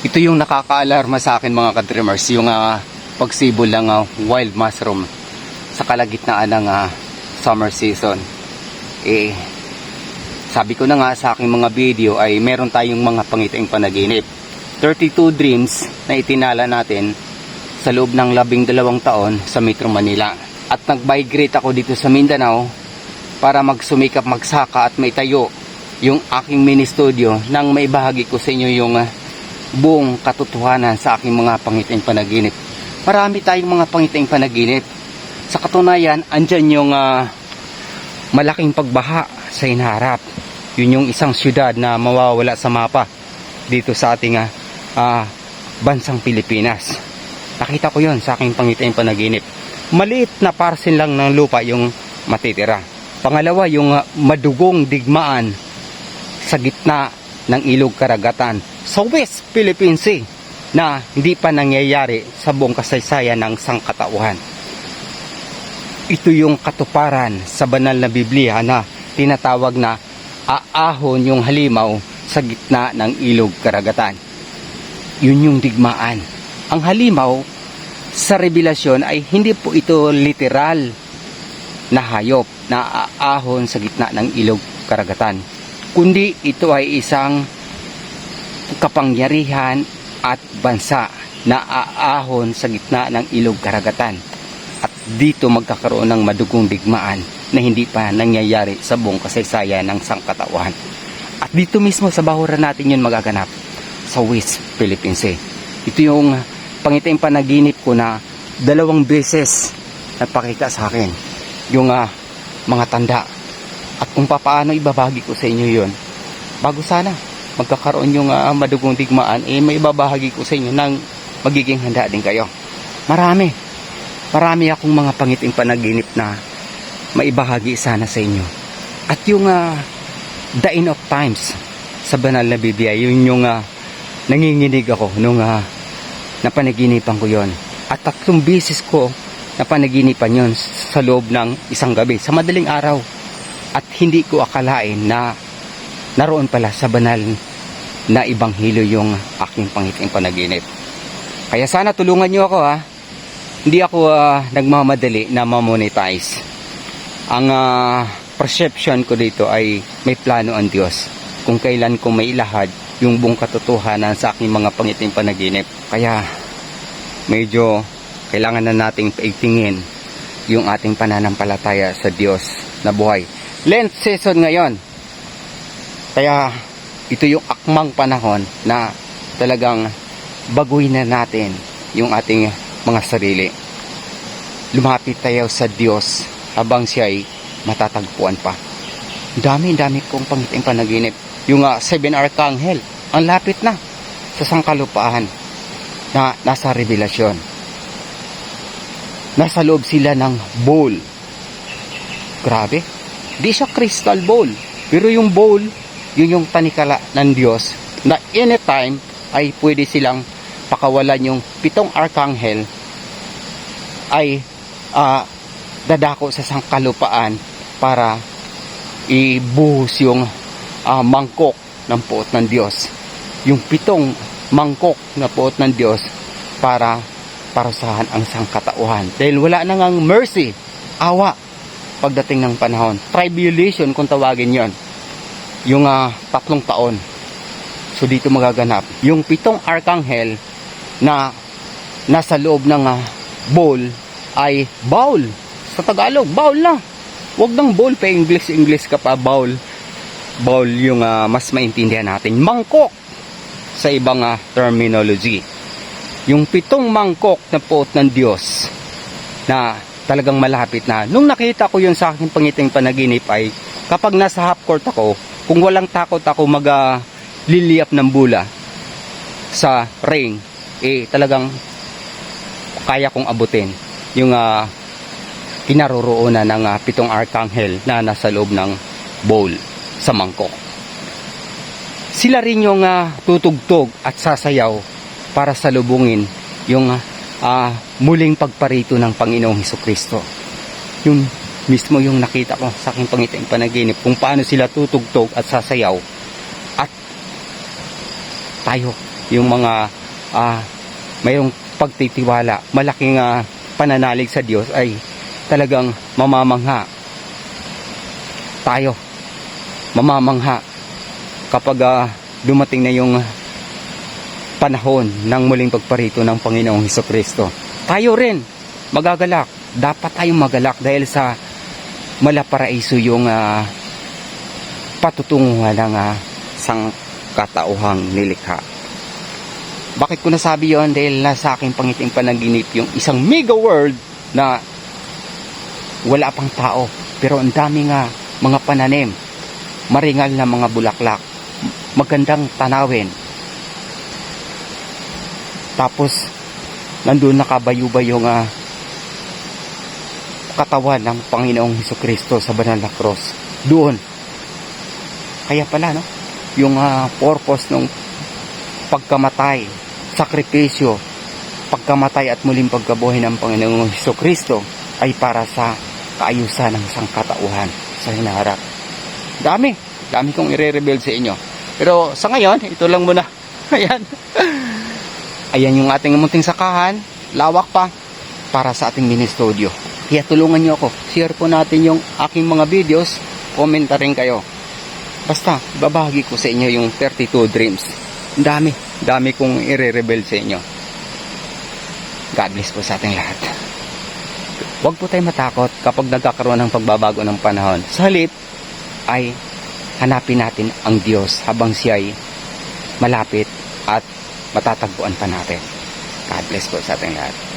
Ito yung nakakaalarma sa akin mga ka-dreamers, yung pagsibol ng wild mushroom sa kalagitnaan ng summer season. Sabi ko na nga sa aking mga video ay meron tayong mga pangitiing panaginip. 32 dreams na itinala natin sa loob ng 12 taon sa Metro Manila. At nag-migrate ako dito sa Mindanao para magsumikap, magsaka at maitayo yung aking mini studio nang maibahagi ko sa inyo yung buong katotohanan sa aking mga pangitiing panaginip. Marami tayong mga pangitiing panaginip. Sa katunayan, andyan yung malaking pagbaha sa hinaharap. Yun yung isang syudad na mawawala sa mapa dito sa ating bansang Pilipinas. Nakita ko yun sa aking pangitiing panaginip. Maliit na parcel lang ng lupa yung matitira. Pangalawa, yung madugong digmaan sa gitna ng ilog karagatan sa West Philippine Sea na hindi pa nangyayari sa buong kasaysayan ng sangkatauhan. Ito yung katuparan sa banal na Biblia na tinatawag na aahon yung halimaw sa gitna ng ilog karagatan. Yun yung digmaan. Ang halimaw sa Revelasyon ay hindi po ito literal na hayop na aahon sa gitna ng ilog karagatan, kundi ito ay isang kapangyarihan at bansa na aahon sa gitna ng ilog karagatan. At dito magkakaroon ng madugong digmaan na hindi pa nangyayari sa buong kasaysayan ng sangkatauhan. At dito mismo sa bahuran natin yun magaganap sa West Philippine Sea. Ito yung pangitiing panaginip ko na 2 beses nagpakita sa akin yung mga tanda. At kung paano ibabahagi ko sa inyo yun, bago sana magkakaroon yung madugong digmaan, may ibabahagi ko sa inyo nang magiging handa din kayo. Marami akong mga pangitiing panaginip na maibahagi sana sa inyo. At yung the end of times sa banal na Biblia, yun yung nanginginig ako nung napanaginipan ko yon. At 3 beses ko napanaginipan yon sa loob ng isang gabi, sa madaling araw. At hindi ko akalain na naroon pala sa banal na ibanghilyo yung aking pangitiing panaginip. Kaya sana tulungan nyo ako Hindi ako nagmamadali na ma-monetize. Ang perception ko dito ay may plano ang Diyos kung kailan ko may ilahad yung buong katotohanan sa aking mga pangitiing panaginip. Kaya medyo kailangan na nating paigtingin yung ating pananampalataya sa Diyos na buhay. Lent season ngayon. Kaya ito yung akmang panahon na talagang baguhin na natin yung ating mga sarili. Lumapit tayo sa Diyos habang siya ay matatagpuan pa. Dami kong pangitiing panaginip. Yung 7 Archangel, ang lapit na sa sangkalupaan na nasa Revelasyon. Nasa loob sila ng bowl. Grabe. Di siya crystal bowl. Pero yung bowl, yun yung tanikala ng Diyos na anytime ay pwede silang pakawalan yung 7 arkanghel ay dadako sa sangkalupaan para ibuhos yung mangkok ng puot ng Diyos. Yung 7 mangkok na puot ng Diyos para parusahan ang sangkatauhan. Dahil wala na ngang mercy, awa, pagdating ng panahon. Tribulation kung tawagin yon. Yung 3 taon. So dito magaganap. Yung 7 arkanghel na nasa loob ng bowl ay bowl. Sa Tagalog, bowl na. Huwag ng bowl pa English ka pa, bowl. Bowl yung mas maintindihan natin. Mangkok sa ibang terminology. Yung 7 mangkok na puot ng Diyos na talagang malapit na. Nung nakita ko yun sa aking pangitiing panaginip ay kapag nasa half court ako, kung walang takot ako liliyap ng bula sa ring, talagang kaya kong abutin yung kinaroroonan ng 7 arkanghel na nasa loob ng bowl sa mangkok. Sila rin yung tutugtog at sasayaw para salubungin yung muling pagparito ng Panginoong Hesukristo. Yun mismo yung nakita ko sa aking pangitiing panaginip, kung paano sila tutugtog at sasayaw. At tayo, yung mga mayroong pagtitiwala, malaking pananalig sa Diyos, ay talagang mamamangha tayo. Mamamangha kapag dumating na yung panahon ng muling pagparito ng Panginoong Hesukristo. Tayo rin magagalak. Dapat tayong magalak dahil sa malaparaiso yung patutunguhan ng sangkatauhang nilikha. Bakit ko nasabi yon? Dahil nasa aking pangiting panaginip yung isang mega world na wala pang tao, pero ang daming mga pananim, maringal na mga bulaklak, magandang tanawin. Tapos nandun nakabayubay yung katawan ng Panginoong Hesukristo sa banal na cross. Doon. Kaya pala, no? Yung purpose ng pagkamatay, sakripisyo, pagkamatay at muling pagkabuhay ng Panginoong Hesukristo ay para sa kaayusan ng sangkatauhan sa hinaharap. Dami kong i-reveal sa inyo. Pero sa ngayon, ito lang muna. Ayan. Ayan yung ating munting sakahan. Lawak pa para sa ating mini studio. Kaya tulungan nyo ako. Share po natin yung aking mga videos. Comment na rin kayo. Basta, babahagi ko sa inyo yung 32 dreams. Dami kong i-reveal sa inyo. God bless po sa ating lahat. Huwag po tayo matakot kapag nagkakaroon ng pagbabago ng panahon. Sa halip ay hanapin natin ang Diyos habang siya'y malapit at matatagpuan pa natin. God bless po sa ating lahat.